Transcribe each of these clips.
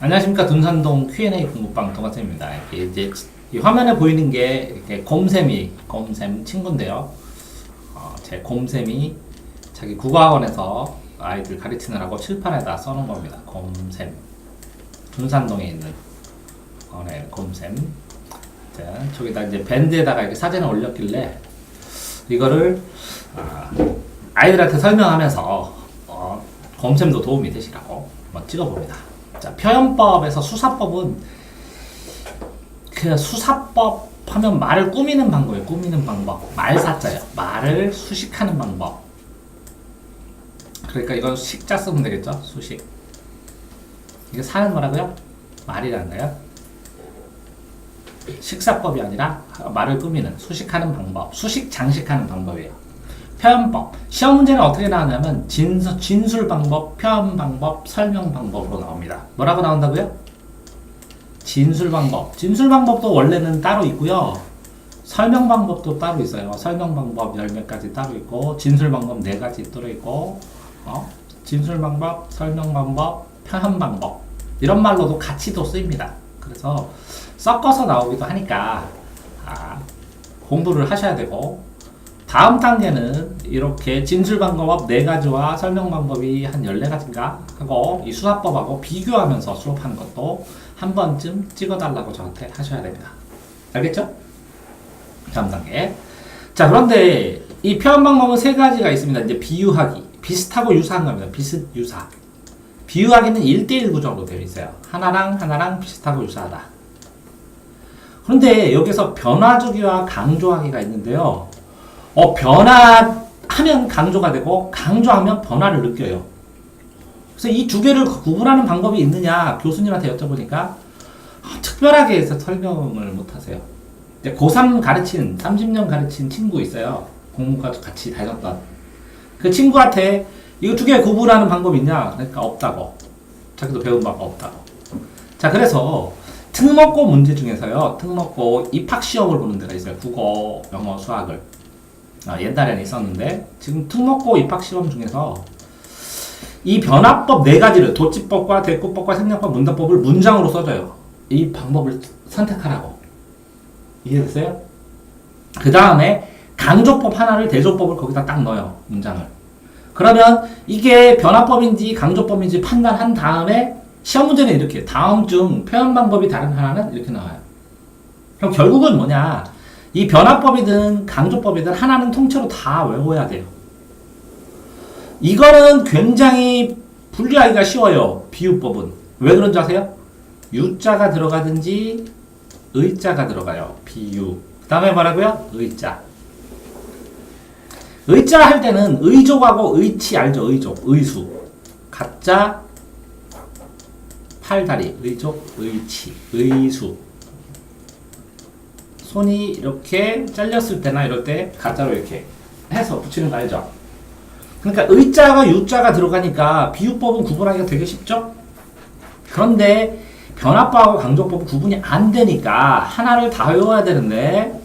안녕하십니까. 둔산동 Q&A 공부방 동아쌤입니다. 이제 이 화면에 보이는 게 이렇게 곰쌤 친구인데요. 제 곰쌤이 자기 국어학원에서 아이들 가르치느라고 칠판에다 써놓은 겁니다. 곰쌤. 둔산동에 있는 곰쌤. 저기다 이제 밴드에다가 이렇게 사진을 올렸길래 이거를 아이들한테 설명하면서 곰쌤도 도움이 되시라고 한번 찍어봅니다. 자, 표현법에서 수사법은 그 수사법 하면 말을 꾸미는 방법이에요. 꾸미는 방법. 말사자예요. 말을 수식하는 방법. 그러니까 이건 식자 쓰면 되겠죠? 수식. 이게 사는 뭐라고요? 말이라는 거예요. 식사법이 아니라 말을 꾸미는, 수식하는 방법. 수식 장식하는 방법이에요. 표현법. 시험 문제는 어떻게 나오냐면 진술 방법, 표현 방법, 설명 방법으로 나옵니다. 뭐라고 나온다고요? 진술 방법. 진술 방법도 원래는 따로 있고요. 설명 방법도 따로 있어요. 설명 방법 10몇 가지 따로 있고, 진술 방법 4가지 따로 있고, 진술 방법, 설명 방법, 표현 방법. 이런 말로도 같이도 쓰입니다. 그래서 섞어서 나오기도 하니까 공부를 하셔야 되고, 다음 단계는 이렇게 진술 방법 4가지와 설명 방법이 한 14가지인가 하고 이 수사법하고 비교하면서 수업하는 것도 한 번쯤 찍어달라고 저한테 하셔야 됩니다. 알겠죠? 다음 단계. 자, 그런데 이 표현 방법은 3가지가 있습니다. 이제 비유하기. 비슷하고 유사한 겁니다. 비슷, 유사. 비유하기는 1대1 구조로 되어 있어요. 하나랑 비슷하고 유사하다. 그런데 여기서 변화주기와 강조하기가 있는데요. 변화하면 강조가 되고 강조하면 변화를 느껴요. 그래서 이 두 개를 구분하는 방법이 있느냐 교수님한테 여쭤보니까 특별하게 해서 설명을 못하세요. 고3 가르친 30년 가르친 친구 있어요. 공부과 같이 다녔던 그 친구한테 이거 두 개 구분하는 방법이 있냐? 그러니까 없다고. 자기도 배운 바가 없다고. 자, 그래서 특목고 문제 중에서요. 특목고 입학시험을 보는 데가 있어요. 국어, 영어, 수학을. 옛날에는 있었는데 지금 특목고 입학시험 중에서 이 변화법 4가지를 도치법과 대꾸법과 생략법, 문답법을 문장으로 써줘요. 이 방법을 선택하라고. 이해됐어요? 그 다음에 강조법 하나를 대조법을 거기다 딱 넣어요. 문장을. 그러면 이게 변화법인지 강조법인지 판단한 다음에 시험 문제는 이렇게 다음 중 표현 방법이 다른 하나는 이렇게 나와요. 그럼 결국은 뭐냐? 이 변화법이든 강조법이든 하나는 통째로 다 외워야 돼요. 이거는 굉장히 분리하기가 쉬워요. 비유법은. 왜 그런지 아세요? 유자가 들어가든지 의자가 들어가요. 비유. 그 다음에 뭐라고요? 의자. 의자 할 때는 의족하고 의치 알죠? 의족, 의수. 가짜, 팔다리, 의족, 의치, 의수. 손이 이렇게 잘렸을 때나 이럴 때 가짜로 이렇게 해서 붙이는 거 알죠? 그러니까 의자가 유자가 들어가니까 비유법은 구분하기가 되게 쉽죠? 그런데 변화법하고 강조법은 구분이 안 되니까 하나를 다 외워야 되는데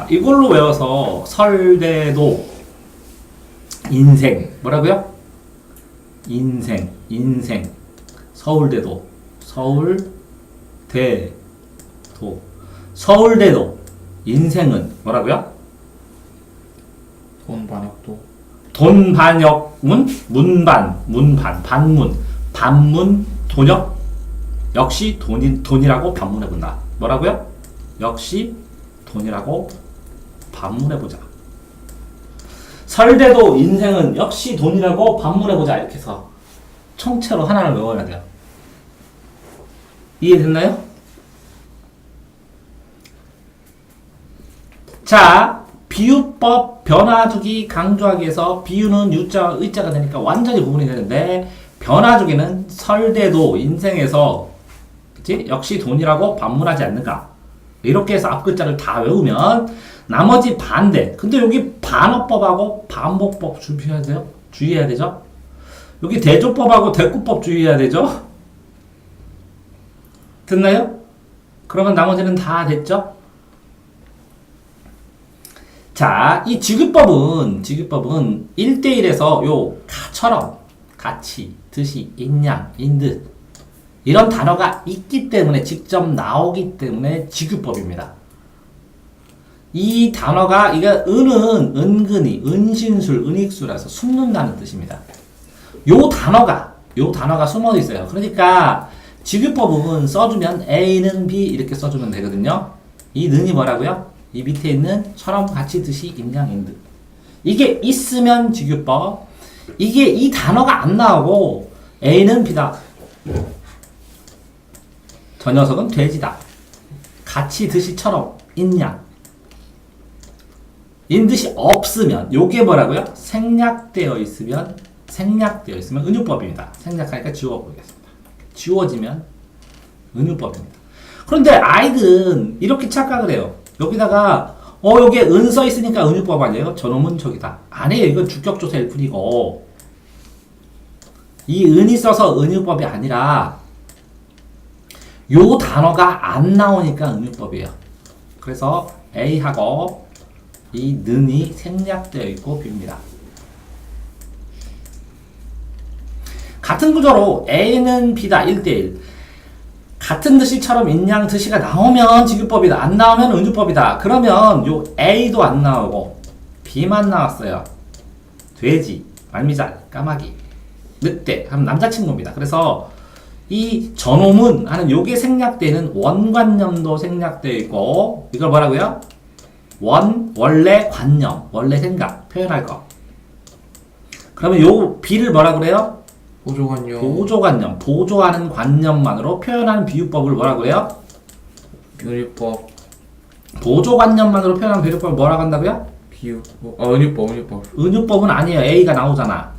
이걸로 외워서 설대도 인생 뭐라고요? 인생 서울대도 서울대도 인생은 뭐라고요? 돈반역문 문반 반문 돈역 역시 돈이라고 반문해본다. 뭐라고요? 역시 돈이라고 반문해보자. 설대도 인생은 역시 돈이라고 반문해보자. 이렇게 해서 총체로 하나를 외워야 돼요. 이해됐나요? 자, 비유법, 변화주기, 강조하기에서 비유는 유자, 의자가 되니까 완전히 구분이 되는데 변화주기는 설대도 인생에서 그치? 역시 돈이라고 반문하지 않는가. 이렇게 해서 앞글자를 다 외우면 나머지 반대. 근데 여기 반어법하고 반복법 주의해야 되죠? 여기 대조법하고 대꾸법 주의해야 되죠? 됐나요? 그러면 나머지는 다 됐죠? 자, 이 지규법은 1대1에서 요 가처럼 같이, 듯이, 인양, 인듯 이런 단어가 있기 때문에 직접 나오기 때문에 직유법입니다. 이 단어가 이게 은은 은근히 은신술 은익수라서 숨는다는 뜻입니다. 요 단어가 숨어 있어요. 그러니까 직유법은 써주면 A는 B 이렇게 써주면 되거든요. 이 는이 뭐라고요? 이 밑에 있는 처럼 같이 듯이 인양인듯. 이게 있으면 직유법. 이게 이 단어가 안 나오고 A는 B다. 저 녀석은 돼지다. 같이 듯이처럼 인양. 인듯이 없으면 요게 뭐라고요? 생략되어 있으면 은유법입니다. 생략하니까 지워보겠습니다. 지워지면 은유법입니다. 그런데 아이들은 이렇게 착각을 해요. 여기다가 여기에 은 써 있으니까 은유법 아니에요? 저놈은 저기다. 아니에요. 이건 주격조사일 뿐이고 이 은이 써서 은유법이 아니라 요 단어가 안 나오니까 은유법이에요. 그래서 A하고 이 는이 생략되어 있고 B입니다. 같은 구조로 A는 B다 1대1 같은 듯이처럼 인양 듯이가 나오면 직유법이다. 안 나오면 은유법이다. 그러면 요 A도 안 나오고 B만 나왔어요. 돼지, 말미잘, 까마귀, 늑대 하면 남자친구입니다. 그래서 이 저놈은 하는 요게 생략되는 원관념도 생략되어 있고 이걸 뭐라고요? 원래 관념, 원래 생각 표현할 거. 그러면 요 B를 뭐라 그래요? 보조관념. 보조하는 관념만으로 표현하는 비유법을 뭐라 그래요? 은유법. 보조관념만으로 표현하는 비유법을 뭐라고 한다고요? 은유법. 은유법은 아니에요. A가 나오잖아.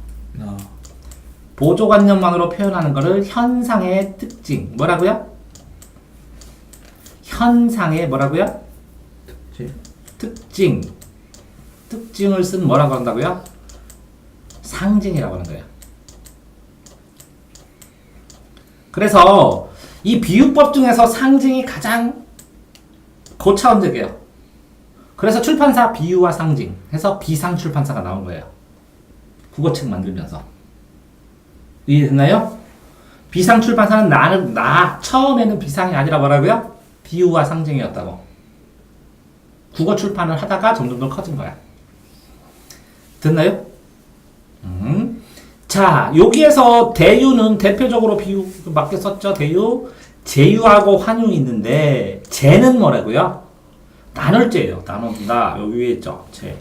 보조관념만으로 표현하는 거를 현상의 특징. 뭐라고요? 현상의 뭐라고요? 특징을 쓴 뭐라고 한다고요? 상징이라고 하는 거예요. 그래서 이 비유법 중에서 상징이 가장 고차원적이에요. 그래서 출판사 비유와 상징 해서 비상출판사가 나온 거예요. 국어책 만들면서. 이해됐나요? 비상출판사는 처음에는 비상이 아니라 뭐라고요? 비유와 상징이었다고. 국어 출판을 하다가 점점 더 커진 거야. 됐나요? 자, 여기에서 대유는 대표적으로 비유 맞게 썼죠. 대유. 제유하고 환유 있는데 제는 뭐라고요? 나눌제예요. 나눠준다. 여기 위에 있죠. 제.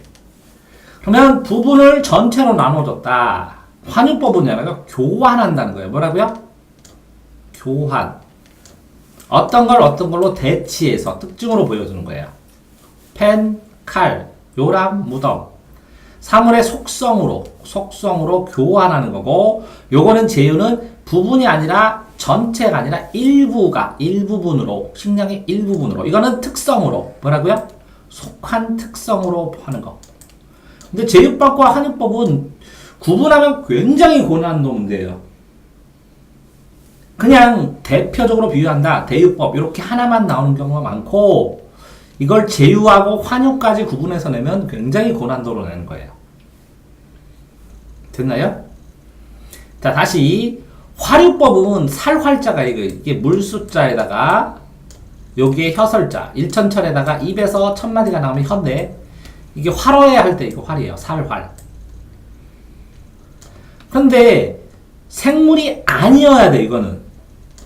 그러면 부분을 전체로 나눠줬다. 환유법은 뭐냐면 교환한다는 거예요. 뭐라고요? 교환. 어떤 걸로 대치해서 특징으로 보여주는 거예요. 펜, 칼, 요람, 무덤. 사물의 속성으로 교환하는 거고, 요거는 제유는 부분이 아니라 전체가 아니라 일부분으로, 식량의 일부분으로. 이거는 특성으로, 뭐라고요? 속한 특성으로 하는 거. 근데 제유법과 환유법은 구분하면 굉장히 고난도 문제예요. 그냥 대표적으로 비유한다. 대유법, 이렇게 하나만 나오는 경우가 많고, 이걸 제유하고 환유까지 구분해서 내면 굉장히 고난도로 내는 거예요. 됐나요? 자, 다시 화류법은 살활자가 이게 물숫자에다가 여기에 혀설자, 일천철에다가 입에서 첫마디가 나오면 혀인데 이게 활어야 할 때 이거 활이에요. 살활. 그런데 생물이 아니어야 돼. 이거는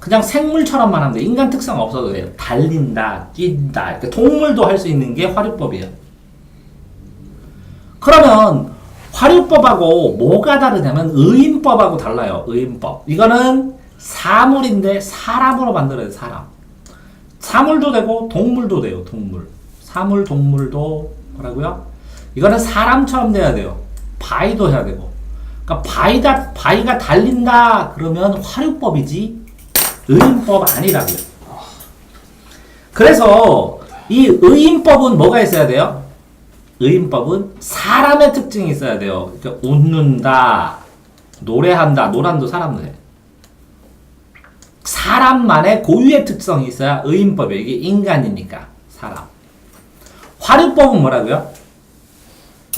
그냥 생물처럼만 하면 돼. 인간 특성 없어도 돼요. 달린다, 뛴다. 이렇게 동물도 할 수 있는 게 화류법이에요. 그러면 화류법하고 뭐가 다르냐면 의인법하고 달라요. 의인법. 이거는 사물인데 사람으로 만들어야 돼. 사람. 사물도 되고 동물도 돼요. 동물. 사물, 동물도 뭐라고요? 이거는 사람처럼 돼야 돼요. 바위도 해야 되고. 그러니까 바위가 달린다 그러면 화류법이지 의인법 아니라고요. 그래서 이 의인법은 뭐가 있어야 돼요? 의인법은 사람의 특징이 있어야 돼요. 그러니까 웃는다, 노래한다, 노란도 사람도 해. 사람만의 고유의 특성이 있어야 의인법이에요. 이게 인간이니까 사람. 화류법은 뭐라고요?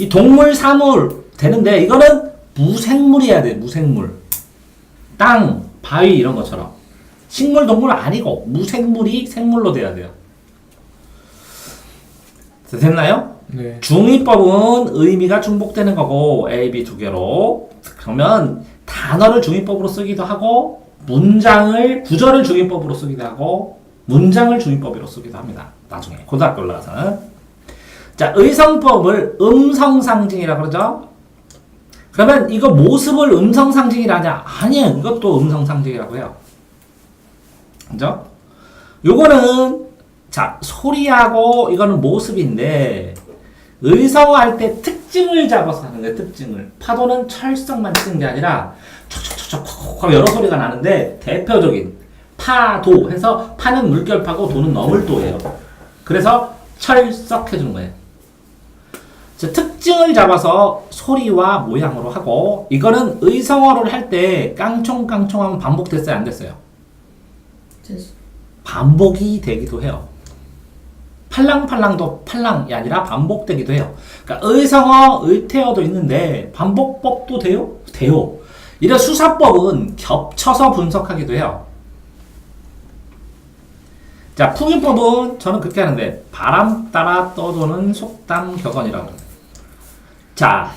이 동물, 사물 되는데 이거는 무생물이어야 돼. 무생물. 땅, 바위 이런 것처럼. 식물, 동물 아니고 무생물이 생물로 돼야 돼요. 됐나요? 네. 중위법은 의미가 중복되는 거고 A, B 두 개로. 그러면 단어를 중위법으로 쓰기도 하고 문장을 구절을 중위법으로 쓰기도 하고 문장을 중위법으로 쓰기도 합니다. 나중에 고등학교 올라가서는. 자, 의성법을 음성상징이라 그러죠. 그러면 이거 모습을 음성상징이라 하냐? 아니에요. 이것도 음성상징이라고 해요. 그죠? 요거는 자, 소리하고 이거는 모습인데 의성어할 때 특징을 잡아서 하는 거예요. 특징을. 파도는 철석만 치는 게 아니라 촉촉촉촉 여러 소리가 나는데 대표적인 파도 해서 파는 물결파고 도는 너물도예요. 그래서 철썩 해주는 거예요. 특징을 잡아서 소리와 모양으로 하고 이거는 의성어를 할 때 깡총깡총하면 반복됐어요? 안 됐어요? 반복이 되기도 해요. 팔랑팔랑도 팔랑이 아니라 반복되기도 해요. 그러니까 의성어, 의태어도 있는데 반복법도 돼요? 돼요. 이런 수사법은 겹쳐서 분석하기도 해요. 자, 풍유법은 저는 그렇게 하는데 바람 따라 떠도는 속담 격언이라고 해요. 자,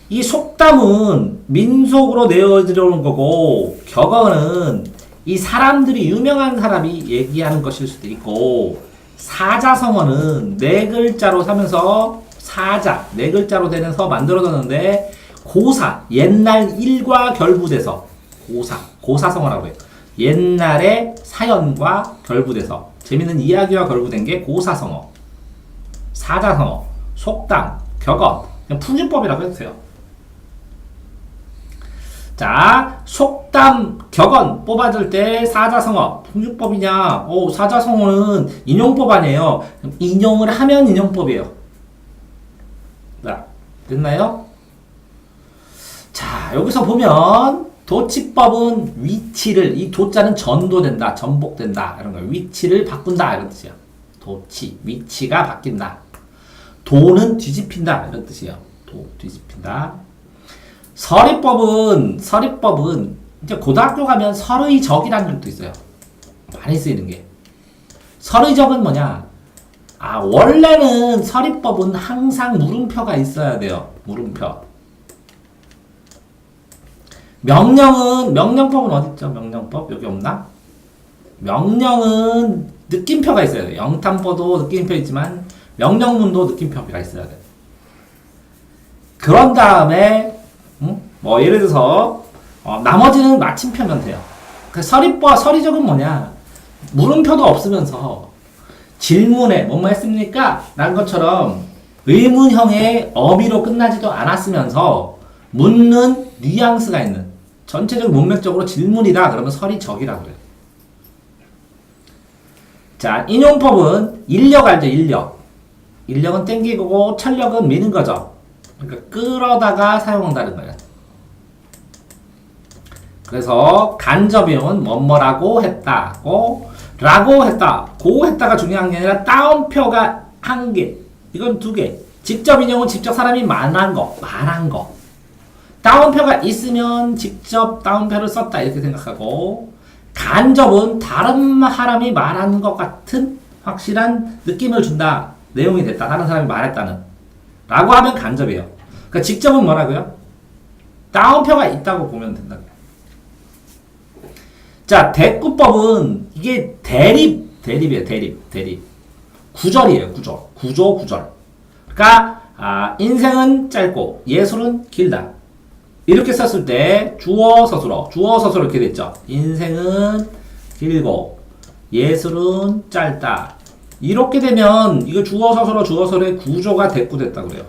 이 속담은 민속으로 내어지려는 거고 격언은 이 사람들이 유명한 사람이 얘기하는 것일 수도 있고 사자성어는 네 글자로 사면서 사자, 네 글자로 되는 서 만들어졌는데 고사, 옛날 일과 결부돼서 고사성어라고 해요. 옛날의 사연과 결부돼서 재밌는 이야기와 결부된 게 고사성어, 사자성어, 속담, 격언, 그냥 풍유법이라고 해주세요. 자, 속담, 격언 뽑아줄 때 사자성어, 풍유법이냐? 사자성어는 인용법 아니에요. 인용을 하면 인용법이에요. 자, 됐나요? 자, 여기서 보면 도치법은 위치를, 이 도자는 전도된다, 전복된다 이런 거예요. 위치를 바꾼다 이런 뜻이에요. 도치, 위치가 바뀐다. 도는 뒤집힌다 이런 뜻이에요. 도, 뒤집힌다. 서리법은 이제 고등학교 가면 서의적이라는 것도 있어요. 많이 쓰이는 게. 서의적은 뭐냐? 원래는 서리법은 항상 물음표가 있어야 돼요. 물음표. 명령법은 어딨죠? 명령법? 여기 없나? 명령은 느낌표가 있어야 돼요. 영탄포도 느낌표 있지만 명령문도 느낌표가 있어야 돼요. 그런 다음에 뭐 예를 들어서 나머지는 마침표면 돼요. 그 서리적은 뭐냐? 물음표도 없으면서 질문에 뭐뭐 했습니까? 라는 것처럼 의문형의 어미로 끝나지도 않았으면서 묻는 뉘앙스가 있는 전체적 문맥적으로 질문이다. 그러면 서리적이라고 그래요. 자, 인용법은 인력 알죠? 인력. 인력은 땡기고 철력은 미는 거죠. 그러니까 끌어다가 사용한다는 거예요. 그래서 간접이용은 뭐뭐라고 했다고 라고 했다. 고 했다가 중요한 게 아니라 따옴표가 한 개. 이건 두 개. 직접 인용은 직접 사람이 말한 거. 따옴표가 있으면 직접 따옴표를 썼다 이렇게 생각하고 간접은 다른 사람이 말한 것 같은 확실한 느낌을 준다. 내용이 됐다. 다른 사람이 말했다는. 라고 하면 간접이에요. 그러니까 직접은 뭐라고요? 따옴표가 있다고 보면 된다. 자, 대꾸법은 이게 대립이에요. 대립. 구절이에요. 구절. 그러니까 인생은 짧고 예술은 길다. 이렇게 썼을 때 주어 서술어 이렇게 됐죠. 인생은 길고 예술은 짧다. 이렇게 되면 이거 주어 서술어의 구조가 대꾸됐다고 그래요.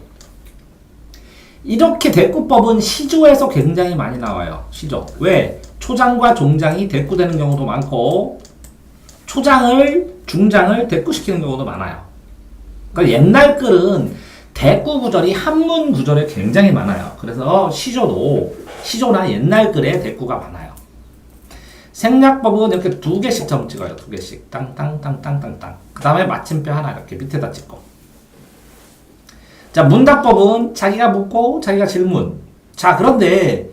이렇게 대꾸법은 시조에서 굉장히 많이 나와요. 시조. 왜? 초장과 종장이 대꾸되는 경우도 많고 중장을 대꾸시키는 경우도 많아요. 그러니까 옛날 글은 대꾸 구절이 한문 구절에 굉장히 많아요. 그래서 시조나 옛날 글에 대꾸가 많아요. 생략법은 이렇게 두 개씩 점 찍어요. 두 개씩. 땅땅땅땅땅땅. 그 다음에 마침표 하나 이렇게 밑에다 찍고. 자, 문답법은 자기가 묻고 자기가 질문. 자, 그런데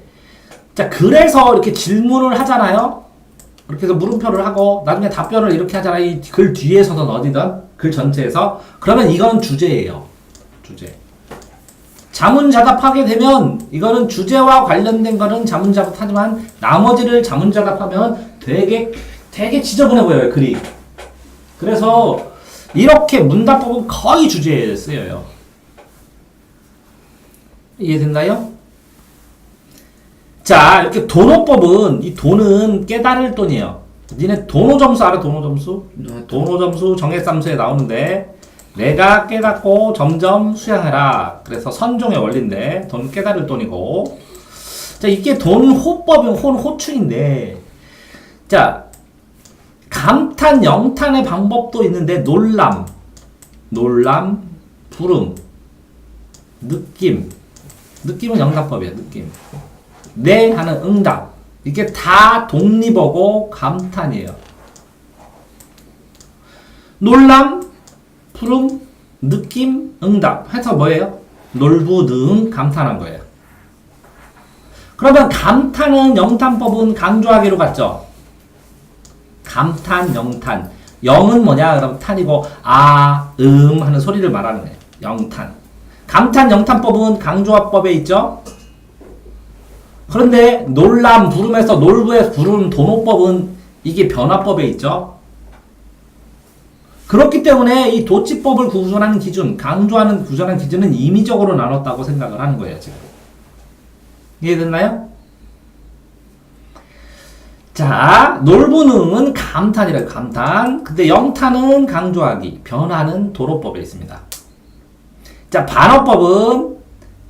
자, 그래서 이렇게 질문을 하잖아요. 이렇게 해서 물음표를 하고 나중에 답변을 이렇게 하잖아. 이 글 뒤에서든 어디든 글 전체에서. 그러면 이건 주제예요. 주제. 자문자답하게 되면 이거는 주제와 관련된 거는 자문자답하지만 나머지를 자문자답하면 되게 지저분해 보여요, 글이. 그래서 이렇게 문답법은 거의 주제에 쓰여요. 이해됐나요? 자, 이렇게 도노법은 이 도는 깨달을 돈이에요. 니네 도노 점수 알아? 도노 점수? 도노 점수 정액함수에 나오는데 내가 깨닫고 점점 수양해라. 그래서 선종의 원리인데 돈 깨달을 돈이고. 자, 이게 돈호법이면 호는 호충인데. 자, 감탄, 영탄의 방법도 있는데 놀람, 부름, 느낌은 영답법이야. 느낌. 네 하는 응답. 이게 다 독립어고 감탄이에요. 놀람, 푸름, 느낌, 응답 해서 뭐예요? 놀부능 감탄한 거예요. 그러면 감탄은 영탄법은 강조하기로 갔죠. 감탄, 영탄. 영은 뭐냐? 그럼 탄이고 하는 소리를 말하는 거예요. 영탄. 감탄, 영탄법은 강조화법에 있죠. 그런데 놀람, 부름에서 놀부에서 부르는 도노법은 이게 변화법에 있죠. 그렇기 때문에 이 도치법을 구분하는 기준, 강조하는 구조하는 기준은 임의적으로 나눴다고 생각을 하는 거예요, 지금. 이해됐나요? 자, 놀부능은 감탄이래요, 감탄. 근데 영탄은 강조하기, 변화는 도로법에 있습니다. 자, 반어법은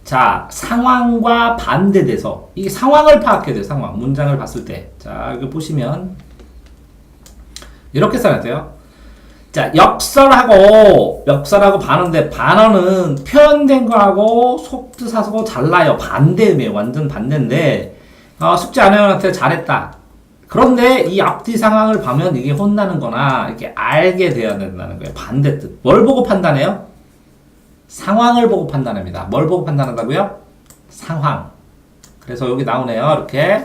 자, 상황과 반대돼서 이 상황을 파악해야 돼요, 상황. 문장을 봤을 때. 자, 여기 보시면 이렇게 써놨대요. 자, 역설하고 반어인데 반어는 표현된 거하고 속뜻하고 달라요. 반대음이에요. 완전 반대인데 숙제 안 해놓한테 잘했다. 그런데 이 앞뒤 상황을 보면 이게 혼나는 거나 이렇게 알게 되어야 된다는 거예요. 반대뜻. 뭘 보고 판단해요? 상황을 보고 판단합니다. 뭘 보고 판단한다고요? 상황. 그래서 여기 나오네요. 이렇게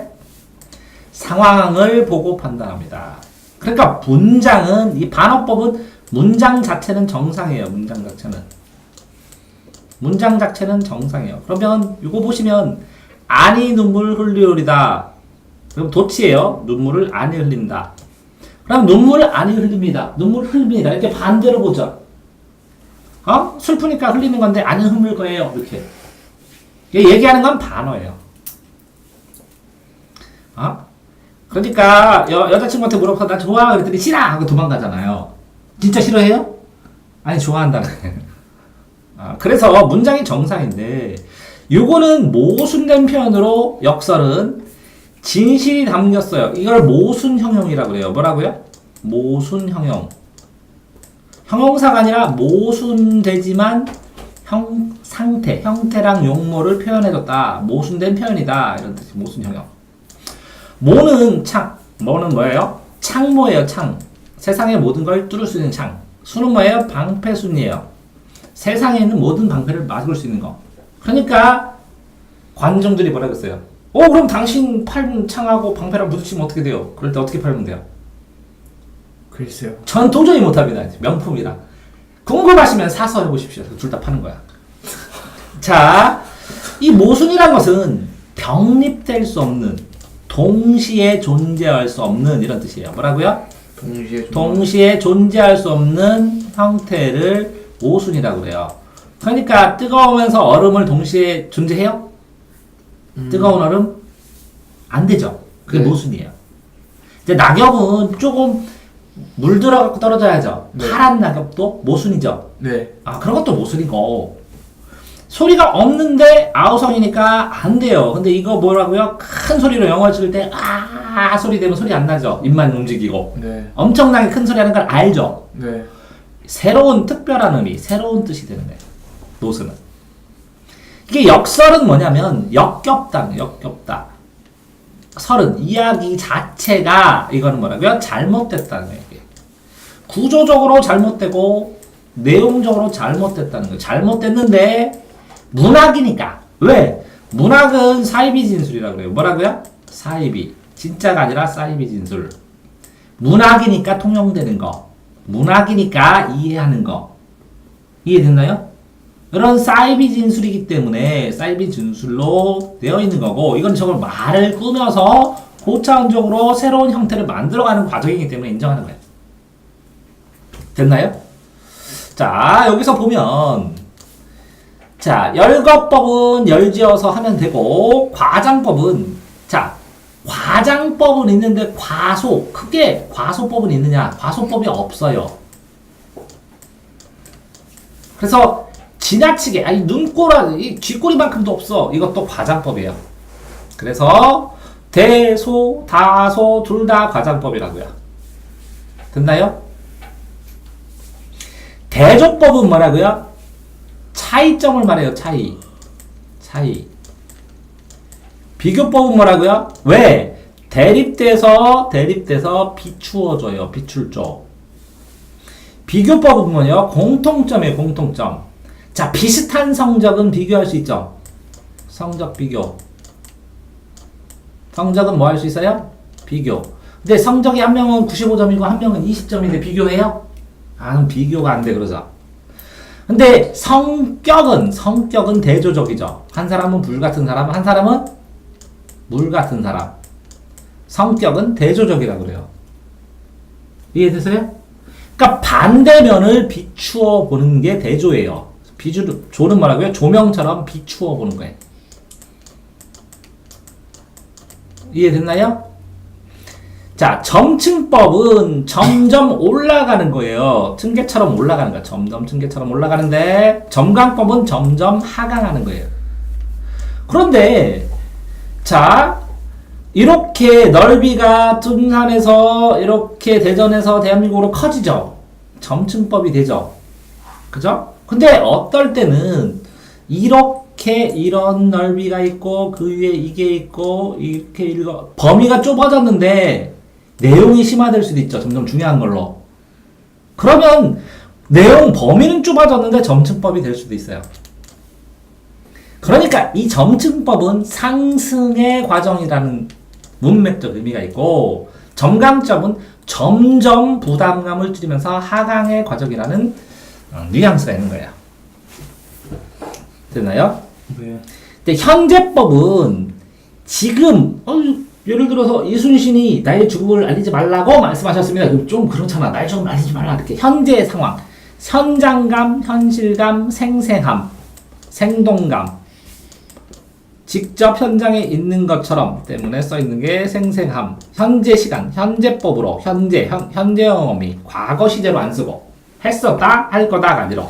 상황을 보고 판단합니다. 그러니까 문장은 이 반어법은 문장 자체는 정상이에요. 문장 자체는 정상이에요. 그러면 이거 보시면 아니 눈물 흘리오리다. 그럼 도치예요. 눈물을 아니 흘린다. 그럼 눈물 아니 흘립니다. 눈물 흘립니다. 이렇게 반대로 보죠. 슬프니까 흘리는 건데 아니 흘릴 거예요. 이렇게. 얘기하는 건 반어예요. 그러니까 여자친구한테 물어봐서 나 좋아 그랬더니 싫어 하고 도망가잖아요. 진짜 싫어해요? 아니 좋아한다는 거예요. 그래서 문장이 정상인데 요거는 모순된 표현으로 역설은 진실이 담겼어요. 이걸 모순형용이라고 그래요. 뭐라고요? 모순형용. 형용사가 아니라 모순되지만 형태랑 용모를 표현해줬다. 모순된 표현이다. 이런 뜻이 모순형용. 모는 뭐는 뭐예요? 창모예요, 창. 세상의 모든 걸 뚫을 수 있는 창. 수는 뭐예요? 방패순이에요. 세상에 있는 모든 방패를 막을 수 있는 거. 그러니까 관중들이 뭐라 그랬어요? 그럼 당신 팔 창하고 방패랑 부딪히면 어떻게 돼요? 그럴 때 어떻게 팔면 돼요? 글쎄요. 전 도저히 못합니다. 명품이라. 궁금하시면 사서 해보십시오. 둘 다 파는 거야. 자, 이 모순이란 것은 병립될 수 없는, 동시에 존재할 수 없는 이런 뜻이에요. 뭐라고요? 동시에 존재할 수 없는 형태를 모순이라고 그래요. 그러니까 뜨거우면서 얼음을 동시에 존재해요? 뜨거운 얼음? 안 되죠. 그게 네. 모순이에요. 이제 낙엽은 조금 물들어갖고 떨어져야죠. 네. 파란 낙엽도 모순이죠. 네. 그런 것도 모순이고. 소리가 없는데 아우성이니까 안 돼요. 근데 이거 뭐라고요? 큰 소리로 영어 찍을 때 소리 되면 소리 안 나죠. 입만 움직이고. 네. 엄청나게 큰 소리 하는 걸 알죠. 네. 새로운 특별한 의미, 새로운 뜻이 되는 거예요. 노스는. 이게 역설은 뭐냐면 역겹다. 설은 이야기 자체가 이거는 뭐라고요? 잘못됐다는 거예요. 구조적으로 잘못되고 내용적으로 잘못됐다는 거예요. 잘못됐는데 문학이니까. 왜? 문학은 사이비 진술이라고 그래요. 뭐라고요? 사이비. 진짜가 아니라 사이비 진술. 문학이니까 통용되는 거. 문학이니까 이해하는 거. 이해됐나요? 이런 사이비 진술이기 때문에 사이비 진술로 되어 있는 거고, 이건 저걸 말을 꾸며서 고차원적으로 새로운 형태를 만들어가는 과정이기 때문에 인정하는 거예요. 됐나요? 자, 여기서 보면, 자, 열거법은 열지어서 하면 되고, 과장법은, 자, 과장법은 있는데 크게 과소법은 있느냐? 과소법이 없어요. 그래서 지나치게, 아니, 이 쥐꼬리만큼도 없어. 이것도 과장법이에요. 그래서 대소, 다소 둘 다 과장법이라고요. 됐나요? 대조법은 뭐라고요? 차이점을 말해요. 차이. 비교법은 뭐라고요? 왜? 대립돼서 비추어줘요. 비출조. 비교법은 뭐예요? 공통점이에요. 공통점. 자, 비슷한 성적은 비교할 수 있죠. 성적 비교. 성적은 뭐 할 수 있어요? 비교. 근데 성적이 한 명은 95점이고 한 명은 20점인데 비교해요? 아, 그럼 비교가 안 돼, 그러죠. 근데 성격은 대조적이죠. 한 사람은 불 같은 사람, 한 사람은 물 같은 사람. 성격은 대조적이라고 그래요. 이해되세요? 그러니까 반대면을 비추어 보는 게 대조예요. 조는 뭐라고요? 조명처럼 비추어 보는 거예요. 이해됐나요? 자, 점층법은 점점 올라가는 거예요. 층계처럼 올라가는 거야. 점점 층계처럼 올라가는데, 점강법은 점점 하강하는 거예요. 그런데, 자, 이렇게 넓이가 둔산에서 이렇게 대전에서 대한민국으로 커지죠. 점층법이 되죠. 그죠? 근데 어떨 때는 이렇게 이런 넓이가 있고 그 위에 이게 있고 이렇게 범위가 좁아졌는데 내용이 심화될 수도 있죠. 점점 중요한 걸로. 그러면 범위는 좁아졌는데 점층법이 될 수도 있어요. 그러니까 이 점층법은 상승의 과정이라는 문맥적 의미가 있고, 점강점은 점점 부담감을 줄이면서 하강의 과정이라는 뉘앙스가 있는 거예요. 됐나요? 네. 근데 현재법은 지금 예를 들어서 이순신이 나의 죽음을 알리지 말라고 말씀하셨습니다. 그럼 좀 그렇잖아. 나의 죽음을 알리지 말라. 이렇게 현재의 상황, 현장감, 현실감, 생생함, 생동감, 직접 현장에 있는 것처럼 때문에 써있는 게 생생함, 현재 시간, 현재법으로 현재 영어미 과거 시제로 안 쓰고 했었다, 할 거다가 아니라.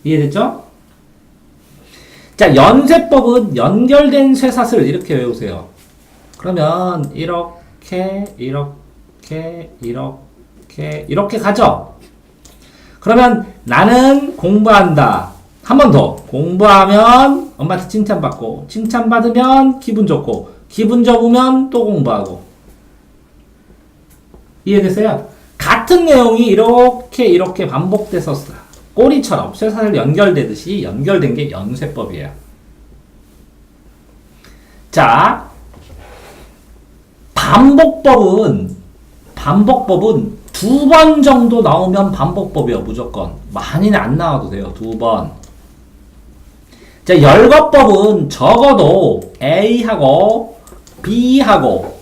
이해됐죠? 자, 연쇄법은 연결된 쇠사슬 이렇게 외우세요. 그러면 이렇게 가죠. 그러면 나는 공부한다. 한 번 더. 공부하면 엄마한테 칭찬받고, 칭찬받으면 기분 좋고, 기분 좋으면 또 공부하고. 이해됐어요? 같은 내용이 이렇게 반복돼서 꼬리처럼 쇠사슬 연결되듯이 연결된 게 연쇄법이에요. 자, 반복법은 2번 정도 나오면 반복법이에요. 무조건. 많이는 안 나와도 돼요. 2번. 자, 열거법은 적어도 A하고 B하고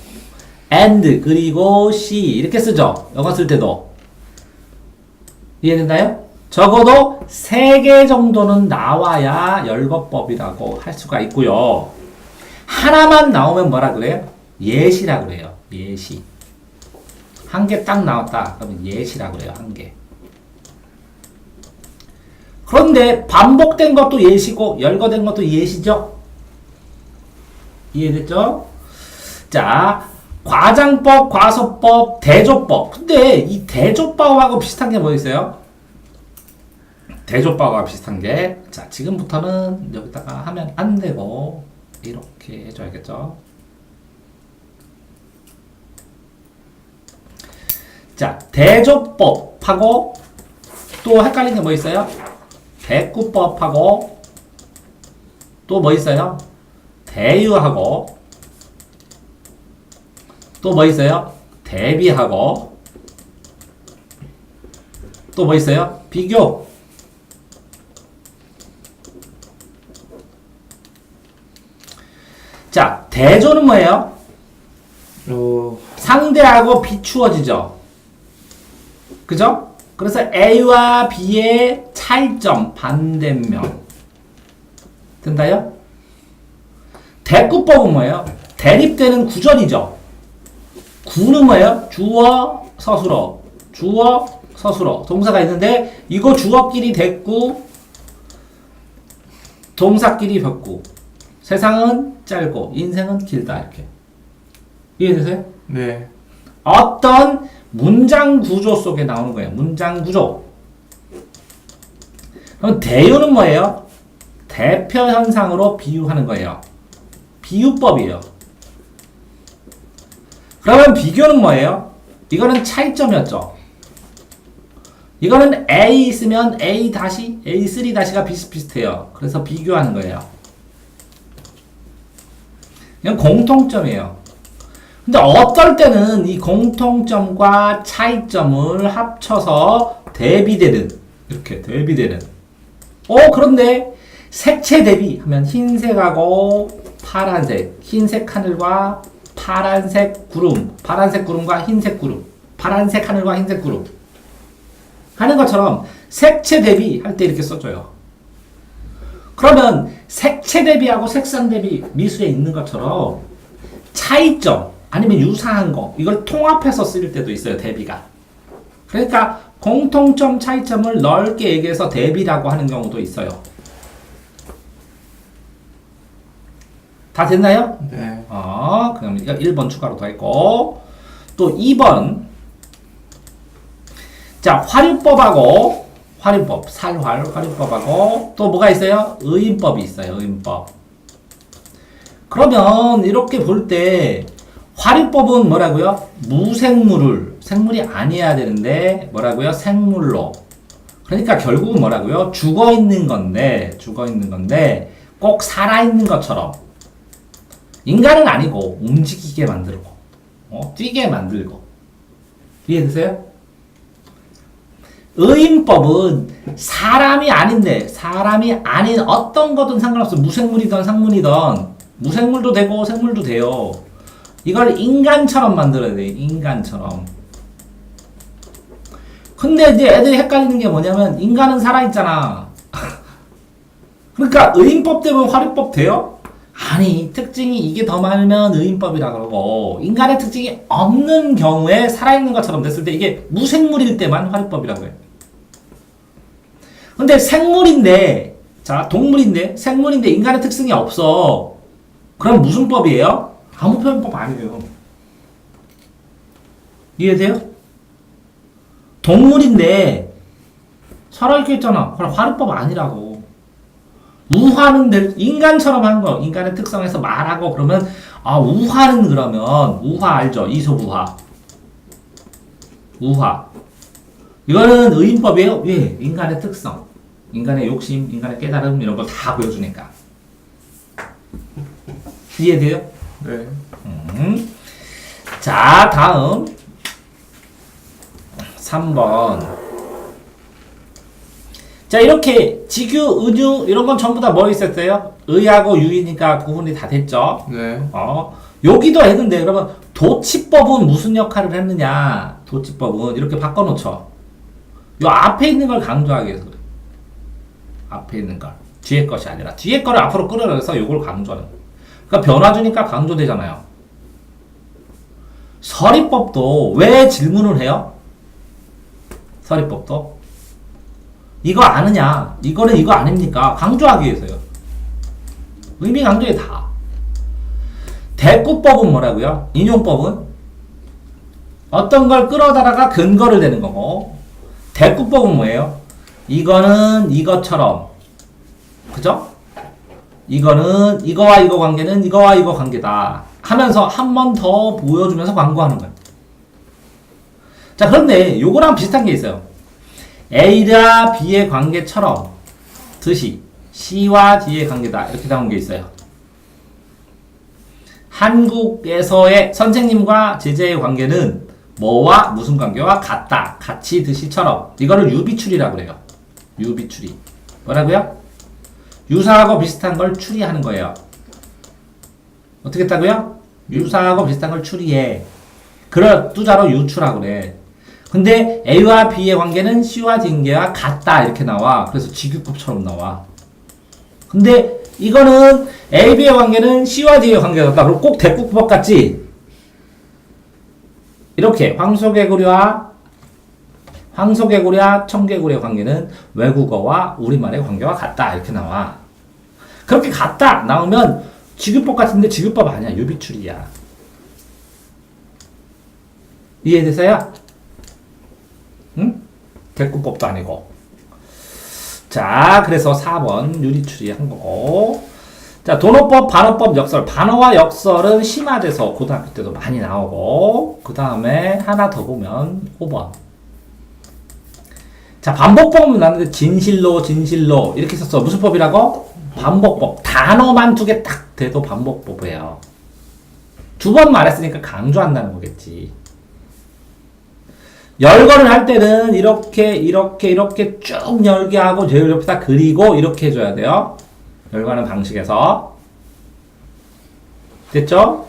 and 그리고 C 이렇게 쓰죠. 영어 쓸 때도. 이해됐나요? 적어도 3개 정도는 나와야 열거법이라고 할 수가 있고요. 하나만 나오면 뭐라 그래요? 예시라고 그래요. 예시. 1개 딱 나왔다. 그러면 예시라고 그래요. 1개. 그런데 반복된 것도 예시고 열거된 것도 예시죠? 이해됐죠? 자, 과장법, 과소법, 대조법. 근데 이 대조법하고 비슷한 게 뭐 있어요? 대조법하고 비슷한 게, 자, 지금부터는 여기다가 하면 안 되고 이렇게 해줘야겠죠? 자, 대조법하고 또 헷갈리는 게 뭐 있어요? 대꾸법하고 또 뭐 있어요? 대유하고 또 뭐 있어요? 대비하고 또 뭐 있어요? 비교. 자, 대조는 뭐예요? 상대하고 비추어지죠. 그죠? 그래서 A와 B의 차이점, 반대면. 된다요? 대구법은 뭐예요? 대립되는 구절이죠. 구는 뭐예요? 주어, 서술어. 주어, 서술어. 동사가 있는데, 이거 주어끼리 대구, 동사끼리 벽구. 세상은 짧고, 인생은 길다. 이렇게. 이해되세요? 네. 어떤 문장 구조 속에 나오는 거예요. 문장 구조. 그럼 대요는 뭐예요? 대표 현상으로 비유하는 거예요. 비유법이에요. 그러면 비교는 뭐예요? 이거는 차이점이었죠. 이거는 A 있으면 A 다시, A3 다시가 비슷비슷해요. 그래서 비교하는 거예요. 이건 공통점이에요. 근데 어떨 때는 이 공통점과 차이점을 합쳐서 대비되는, 이렇게 대비되는. 그런데 색채 대비 하면 흰색하고 파란색, 흰색 하늘과 파란색 구름, 파란색 구름과 흰색 구름, 파란색 하늘과 흰색 구름 하는 것처럼 색채 대비 할 때 이렇게 써줘요. 그러면 색채 대비하고 색상 대비 미술에 있는 것처럼 차이점 아니면 유사한 거 이걸 통합해서 쓸 때도 있어요. 대비가. 그러니까 공통점 차이점을 넓게 얘기해서 대비라고 하는 경우도 있어요. 다 됐나요? 네. 그럼 1번 추가로 더 했고 또 2번 자 화류법하고 화류법 살활 화류법하고 또 뭐가 있어요? 의인법이 있어요. 의인법. 그러면 이렇게 볼 때 화류법은 뭐라고요? 무생물을 생물이 아니어야 되는데 뭐라고요? 생물로. 그러니까 결국은 뭐라고요? 죽어 있는 건데 꼭 살아 있는 것처럼 인간은 아니고 움직이게 만들고 뛰게 만들고 이해되세요? 의인법은 사람이 아닌데 사람이 아닌 어떤 거든 상관없어. 무생물이든 생물이든 무생물도 되고 생물도 돼요. 이걸 인간처럼 만들어야 돼. 인간처럼. 근데 이제 애들이 헷갈리는 게 뭐냐면 인간은 살아있잖아. 그러니까 의인법 되면 화류법 돼요? 아니 특징이 이게 더 많으면 의인법이라 그러고 인간의 특징이 없는 경우에 살아있는 것처럼 됐을 때 이게 무생물일 때만 화류법이라고 해요. 근데 생물인데 자 동물인데 생물인데 인간의 특징이 없어. 그럼 무슨 법이에요? 아무 표현법 아니에요. 이해돼요? 동물인데 살아있게 있잖아. 그럼 화류법 아니라고. 우화는 인간처럼 하는 거. 인간의 특성에서 말하고 그러면 우화는 그러면 우화 알죠? 이솝우화. 우화. 이거는 의인법이에요? 예. 인간의 특성. 인간의 욕심, 인간의 깨달음 이런 걸 다 보여주니까. 이해돼요? 네. 자, 다음 3번. 자, 이렇게 직유, 은유 이런 건 전부 다 뭐 있었어요? 의하고 유이니까 구분이 다 됐죠? 네. 여기도 했는데 그러면 도치법은 무슨 역할을 했느냐? 도치법은 이렇게 바꿔놓죠. 요 앞에 있는 걸 강조하기 위해서 그래요. 앞에 있는 걸. 뒤에 것이 아니라 뒤에 거를 앞으로 끌어내서 요걸 강조하는 거예요. 그러니까 변화 주니까 강조되잖아요. 서리법도 왜 질문을 해요? 서리법도 이거 아느냐? 이거는 이거 아닙니까? 강조하기 위해서요. 의미 강조에 다. 대꾸법은 뭐라고요? 인용법은 어떤 걸 끌어다가 근거를 대는 거고 대꾸법은 뭐예요? 이거는 이것처럼 그죠? 이거는 이거와 이거 관계는 이거와 이거 관계다 하면서 한 번 더 보여주면서 광고하는 거예요. 자 그런데 요거랑 비슷한 게 있어요. A와 B의 관계처럼 듯이 C와 D의 관계다 이렇게 나온 게 있어요. 한국에서의 선생님과 제자의 관계는 뭐와 무슨 관계와 같다, 같이, 듯이처럼. 이거를 유비추리라고 그래요. 유비추리. 뭐라고요? 유사하고 비슷한 걸 추리하는 거예요. 어떻게 했다고요? 유사하고 비슷한 걸 추리해. 그걸 투자로 유추라고 그래. 근데 A와 B의 관계는 C와 D 관계와 같다 이렇게 나와. 그래서 지규법처럼 나와. 근데 이거는 A, B의 관계는 C와 D의 관계가 같다. 그럼 꼭 대국법 같지? 이렇게 황소개구리와 청개구리의 관계는 외국어와 우리말의 관계와 같다 이렇게 나와. 그렇게 같다 나오면 지규법 같은데 지규법 아니야. 유비추리야. 이해되세요? 응? 대꾸법도 아니고. 자, 그래서 4번 유리추리 한 거고. 자, 도노법, 반어법, 역설. 반어와 역설은 심화돼서 고등학교 때도 많이 나오고. 그 다음에 하나 더 보면 5번. 자, 반복법은 나는데 진실로 이렇게 썼어. 무슨 법이라고? 반복법. 단어만 2개 딱 돼도 반복법이에요. 2번 말했으니까 강조한다는 거겠지. 열거를 할 때는 이렇게 쭉 열게 하고 제일 옆에다 그리고 이렇게 해줘야 돼요. 열거하는 방식에서. 됐죠?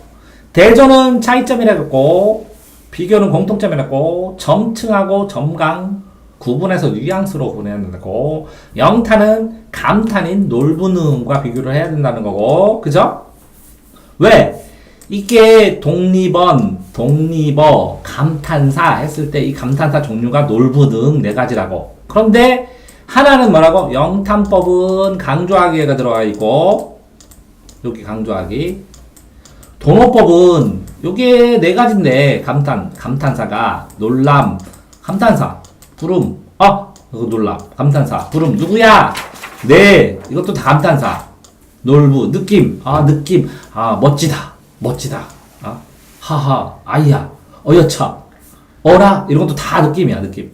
대조는 차이점이라고, 비교는 공통점이라고, 점층하고 점강 구분해서 뉘앙스로 보내야 된다고, 영탄은 감탄인 놀부능과 비교를 해야 된다는 거고, 그죠? 왜? 이게 독립어, 감탄사 했을 때 이 감탄사 종류가 놀부능 4가지라고. 그런데 하나는 뭐라고? 영탄법은 강조하기가 들어가 있고, 여기 강조하기. 도노법은 요게 4가지인데 감탄사가 놀람, 감탄사, 부름, 이거 놀람, 감탄사, 부름, 누구야? 네, 이것도 다 감탄사. 놀부, 느낌, 멋지다. 하하, 아이야, 어여차, 어라, 이런 것도 다 느낌이야, 느낌.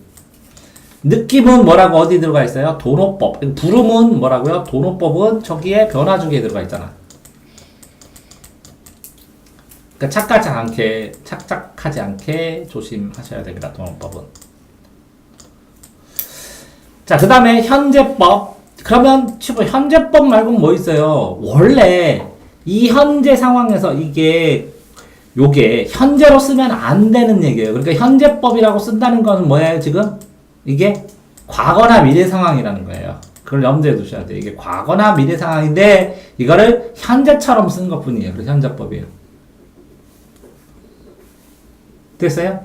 느낌은 뭐라고 어디 들어가 있어요? 도노법. 부름은 뭐라고요? 도노법은 저기에 변화주기에 들어가 있잖아. 그러니까 착각하지 않게 조심하셔야 됩니다, 도노법은. 자, 그 다음에 현재법. 그러면 현재법 말고는 뭐 있어요? 원래 이 현재 상황에서 요게 현재로 쓰면 안 되는 얘기예요. 그러니까 현재법이라고 쓴다는 건 뭐예요, 지금? 이게 과거나 미래 상황이라는 거예요. 그걸 염두에 두셔야 돼요. 이게 과거나 미래 상황인데 이거를 현재처럼 쓴 것뿐이에요. 그래서 현재법이에요. 됐어요?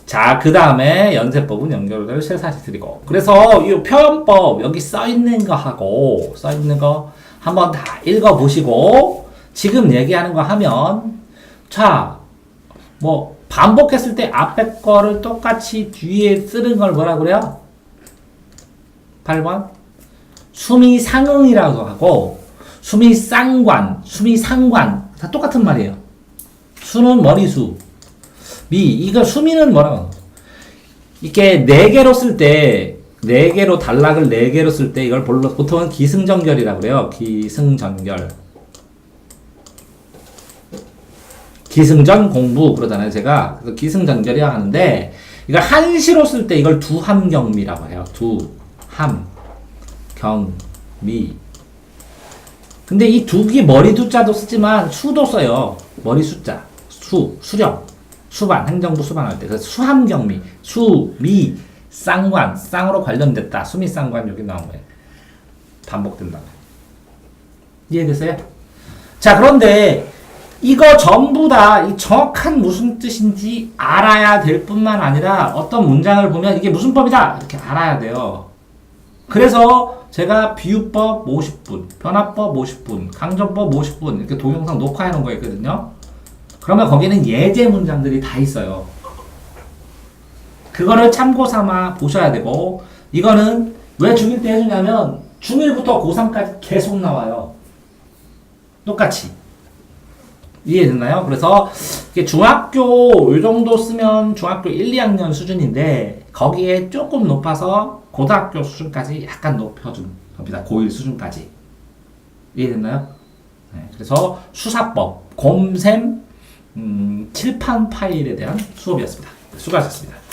자, 그 다음에 연세법은 연결을 쇠사시 드리고. 그래서 이 표현법 여기 써있는 거 한번 다 읽어보시고 지금 얘기하는 거 하면, 자, 뭐 반복했을 때 앞에 거를 똑같이 뒤에 쓰는 걸 뭐라 그래요? 8번 수미상응이라고 하고 수미상관 다 똑같은 말이에요. 수는 머리수, 이거 수미는 뭐라고? 이게 4개로 쓸 때, 4개로 단락을 4개로 쓸 때 이걸 보통은 기승전결이라고 그래요. 기승전 공부 그러잖아요, 제가. 그래서 기승전결이라 하는데, 이걸 한시로 쓸 때 이걸 두함경미라고 해요. 두함경미. 근데 이 두기 머리 두자도 쓰지만 수도 써요. 머리 숫자, 수령, 수반, 행정부 수반할 때. 그래서 수함경미, 수미, 쌍관, 쌍으로 관련됐다. 수미, 쌍관 여기 나온 거예요. 반복된다. 이해됐어요? 자, 그런데 이거 전부 다 이 정확한 무슨 뜻인지 알아야 될 뿐만 아니라 어떤 문장을 보면 이게 무슨 법이다 이렇게 알아야 돼요. 그래서 제가 비유법 50분, 변화법 50분, 강조법 50분 이렇게 동영상 녹화해 놓은 거 있거든요. 그러면 거기는 예제 문장들이 다 있어요. 그거를 참고 삼아 보셔야 되고, 이거는 왜 중1 때 해주냐면 중1부터 고3까지 계속 나와요. 똑같이. 이해됐나요? 그래서 이게 중학교 이 정도 쓰면 중학교 1, 2학년 수준인데 거기에 조금 높아서 고등학교 수준까지 약간 높여준 겁니다. 고1 수준까지. 이해됐나요? 네, 그래서 수사법, 곰셈, 칠판 파일에 대한 수업이었습니다. 수고하셨습니다.